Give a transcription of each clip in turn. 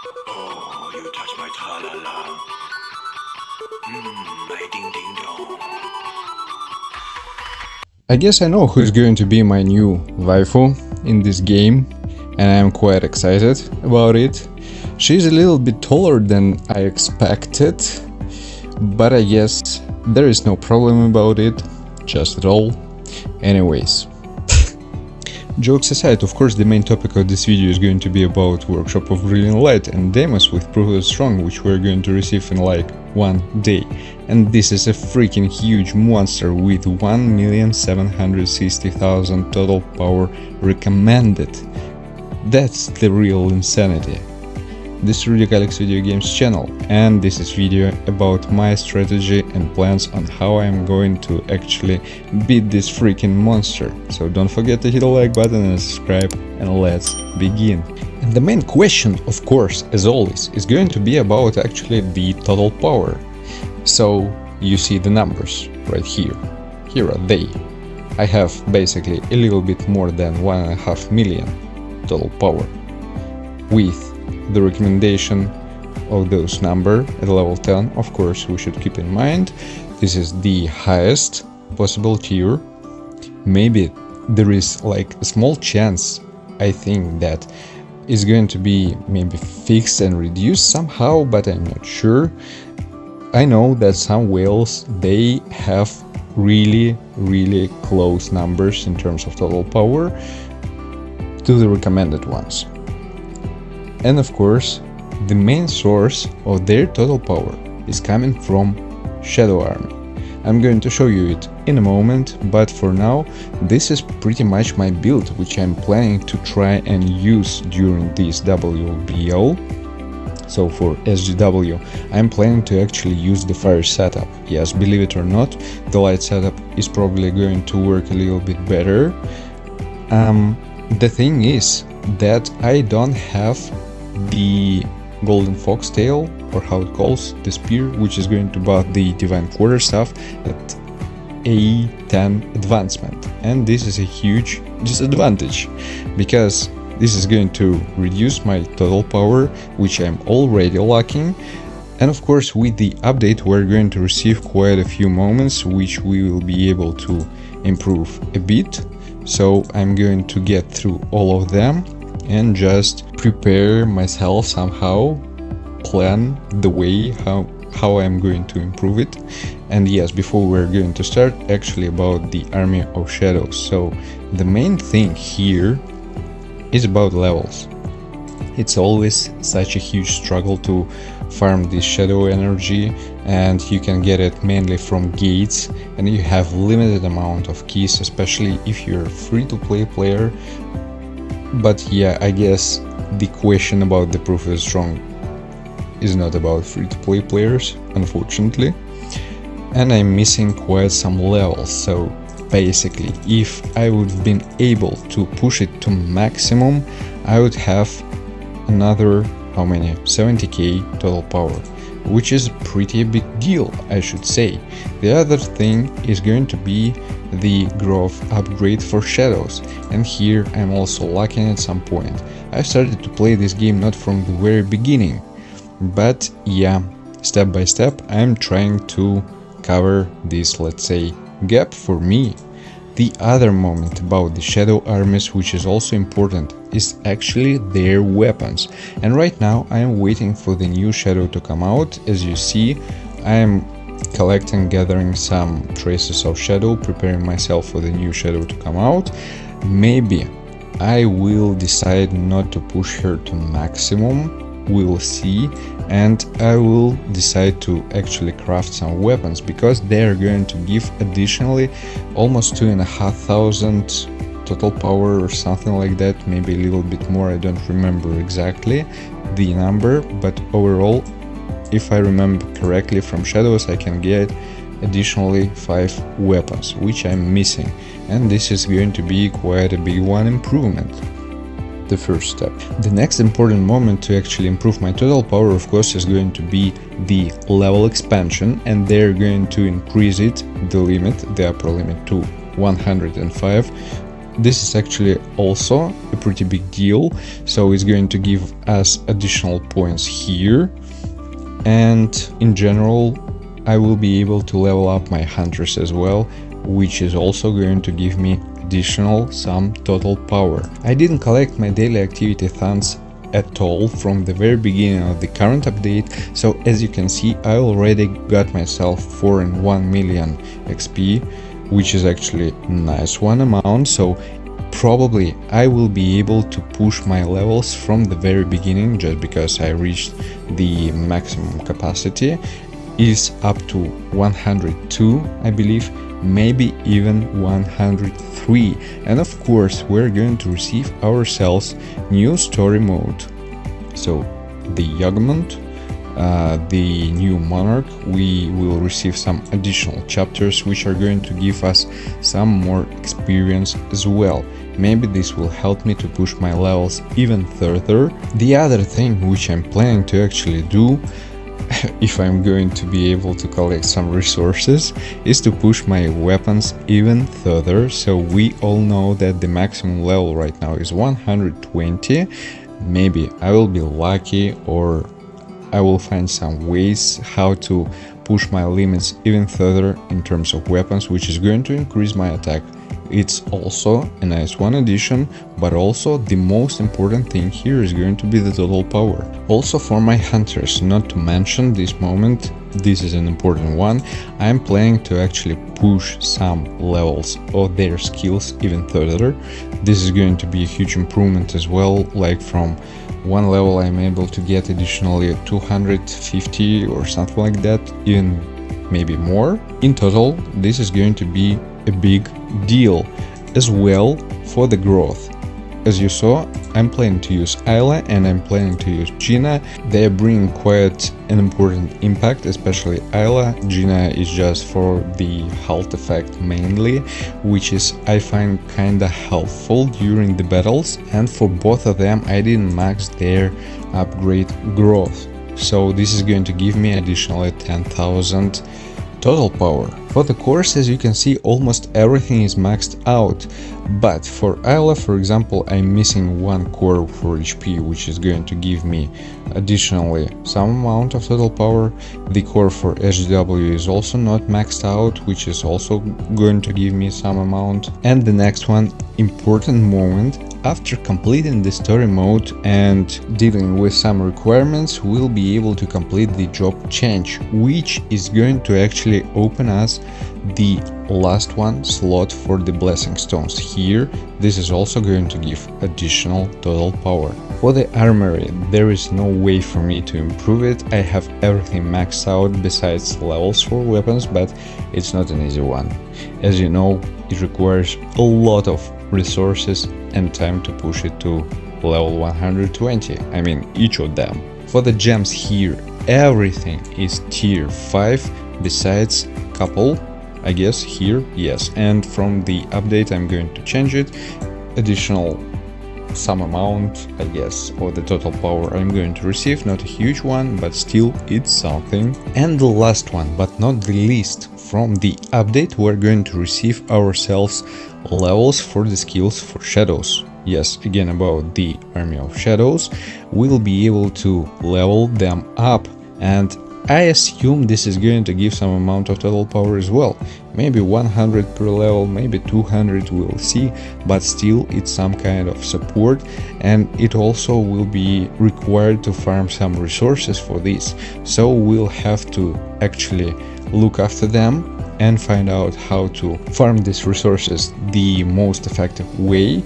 Oh, you touch my tra-la-la. My ding-ding-dong. I guess I know who's going to be my new waifu in this game, and I'm quite excited about it. She's a little bit taller than I expected, but I guess there is no problem about it, just at all. Anyways, jokes aside, of course the main topic of this video is going to be about Workshop of Brilliant Light and Deimos with Proof of Strong, which we're going to receive in like one day. And this is a freaking huge monster with 1,760,000 total power recommended. That's the real insanity. This is Alex Video Games channel, and this is video about my strategy and plans on how I'm going to actually beat this freaking monster. So don't forget to hit the like button and subscribe, and let's begin. And the main question, of course, as always, is going to be about actually the total power. So you see the numbers right here. Here are they. I have basically a little bit more than 1.5 million total power, with the recommendation of those number at level 10. Of course, we should keep in mind this is the highest possible tier. Maybe there is like a small chance, I think, that is going to be maybe fixed and reduced somehow, but I'm not sure. I know that some whales, they have really close numbers in terms of total power to the recommended ones. And of course, the main source of their total power is coming from Shadow Army. I'm going to show you it in a moment, but for now, this is pretty much my build, which I'm planning to try and use during this WBO. So for SGW, I'm planning to actually use the fire setup. Yes, believe it or not, the light setup is probably going to work a little bit better. The thing is that I don't have the golden foxtail, or how it calls, the spear, which is going to buff the divine quarter stuff at A10 advancement, and this is a huge disadvantage because this is going to reduce my total power, which I'm already lacking. And of course, with the update, we're going to receive quite a few moments which we will be able to improve a bit. So I'm going to get through all of them and just prepare myself somehow, plan the way how I'm going to improve it. And yes, before we're going to start, actually about the Army of Shadows. So the main thing here is about levels. It's always such a huge struggle to farm this shadow energy, and you can get it mainly from gates, and you have limited amount of keys, especially if you're a free-to-play player. But yeah, I guess the question about the Proof is Strong is not about free-to-play players, unfortunately. And I'm missing quite some levels, so basically, if I would have been able to push it to maximum, I would have another, how many? 70k total power, which is a pretty big deal, I should say. The other thing is going to be the growth upgrade for shadows, and here I'm also lacking at some point. I started to play this game not from the very beginning, but yeah, step by step I'm trying to cover this, let's say, gap for me. The other moment about the shadow armies, which is also important, is actually their weapons. And right now I am waiting for the new shadow to come out. As you see, I am collecting, gathering some traces of shadow, preparing myself for the new shadow to come out. Maybe I will decide not to push her to maximum, we'll see, and I will decide to actually craft some weapons, because they are going to give additionally almost 2,500 total power or something like that, maybe a little bit more, I don't remember exactly the number, but overall, if I remember correctly from shadows, I can get additionally 5 weapons, which I'm missing, and this is going to be quite a big one improvement. The first step. The next important moment to actually improve my total power, of course, is going to be the level expansion, and they're going to increase it, the limit, the upper limit, to 105. This is actually also a pretty big deal. So it's going to give us additional points here, and in general I will be able to level up my hunters as well, which is also going to give me additional some total power. I didn't collect my daily activity funds at all from the very beginning of the current update, so as you can see I already got myself 4.1 million XP, which is actually a nice one amount. So probably I will be able to push my levels from the very beginning, just because I reached the maximum capacity is up to 102, I believe, maybe even 103. And of course we're going to receive ourselves new story mode. So the Yogament, the new monarch, we will receive some additional chapters which are going to give us some more experience as well. Maybe this will help me to push my levels even further. The other thing which I'm planning to actually do, if I'm going to be able to collect some resources, is to push my weapons even further. So we all know that the maximum level right now is 120. Maybe I will be lucky, or I will find some ways how to push my limits even further in terms of weapons, which is going to increase my attack. It's also a nice one addition, but also the most important thing here is going to be the total power. Also for my hunters, not to mention this moment, this is an important one, I'm planning to actually push some levels of their skills even further. This is going to be a huge improvement as well, like from one level I'm able to get additionally 250 or something like that, even maybe more. In total, this is going to be a big deal as well for the growth. As you saw, I'm planning to use Ayla and I'm planning to use Gina. They are bringing quite an important impact, especially Ayla. Gina is just for the health effect mainly, which is I find kinda helpful during the battles, and for both of them I didn't max their upgrade growth. So this is going to give me additionally 10,000 total power. For the cores, as you can see, almost everything is maxed out, but for Ayla, for example, I'm missing one core for HP, which is going to give me additionally some amount of total power. The core for SGW is also not maxed out, which is also going to give me some amount. And the next one, important moment, after completing the story mode and dealing with some requirements, we'll be able to complete the job change, which is going to actually open us the last one slot for the blessing stones. Here, this is also going to give additional total power. For the armory, there is no way for me to improve it. I have everything maxed out besides levels for weapons, but it's not an easy one. As you know, it requires a lot of resources and time to push it to level 120, I mean each of them. For the gems here, everything is tier 5 besides couple, I guess here, yes, and from the update I'm going to change it, additional some amount, I guess, of the total power I'm going to receive, not a huge one, but still it's something. And the last one, but not the least, from the update we're going to receive ourselves levels for the skills for shadows. Yes, again about the army of shadows, we'll be able to level them up, and I assume this is going to give some amount of total power as well. Maybe 100 per level, maybe 200, we'll see, but still it's some kind of support, and it also will be required to farm some resources for this. So we'll have to actually look after them and find out how to farm these resources the most effective way.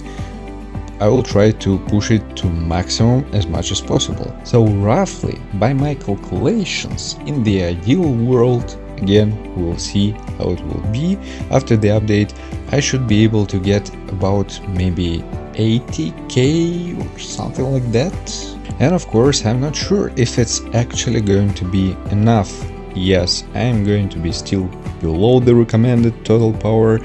I will try to push it to maximum as much as possible. So roughly, by my calculations, in the ideal world, again, we'll see how it will be after the update, I should be able to get about maybe 80k or something like that. And of course, I'm not sure if it's actually going to be enough. Yes, I am going to be still below the recommended total power.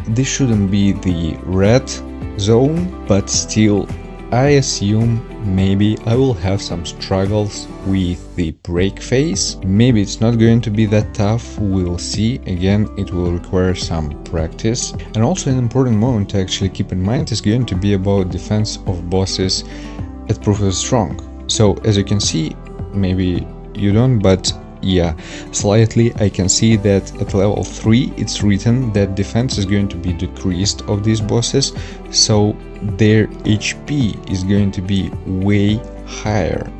This shouldn't be the red zone, but still I assume maybe I will have some struggles with the break phase. Maybe it's not going to be that tough, we'll see. Again, it will require some practice. And also an important moment to actually keep in mind is going to be about defense of bosses at Proof of Strong. So as you can see, maybe you don't, but yeah, slightly I can see that at level 3 it's written that defense is going to be decreased of these bosses, so their HP is going to be way higher.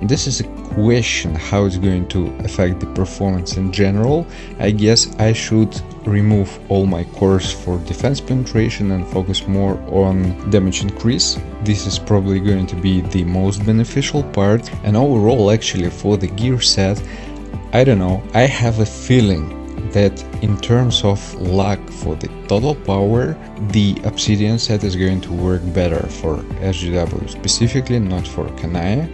This is a question how it's going to affect the performance in general. I guess I should remove all my cores for defense penetration and focus more on damage increase. This is probably going to be the most beneficial part. And overall, actually, for the gear set, I don't know, I have a feeling that in terms of luck for the total power, the Obsidian set is going to work better for SGW specifically, not for Kanaya.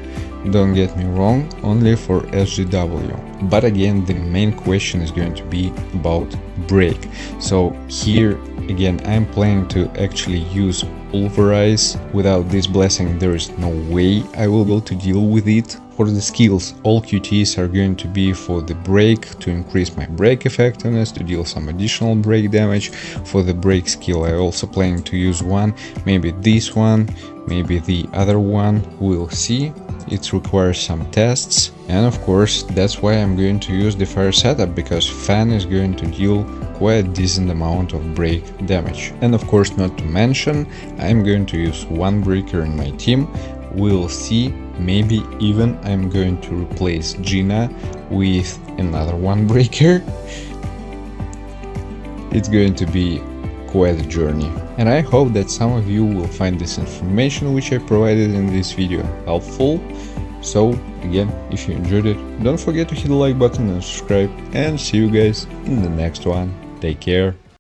Don't get me wrong, only for SGW. But again, the main question is going to be about break. So here again, I'm planning to actually use pulverize. Without this blessing, there is no way I will be able to deal with it. For the skills, all QTs are going to be for the break, to increase my break effectiveness, to deal some additional break damage. For the break skill, I also planning to use one, maybe this one, maybe the other one, we'll see. It requires some tests, and of course that's why I'm going to use the fire setup, because fan is going to deal quite a decent amount of break damage. And of course, not to mention, I'm going to use one breaker in my team. We'll see, maybe even I'm going to replace Gina with another one breaker. It's going to be quite a journey, and I hope that some of you will find this information which I provided in this video helpful. So again, if you enjoyed it, don't forget to hit the like button and subscribe, and see you guys in the next one. Take care.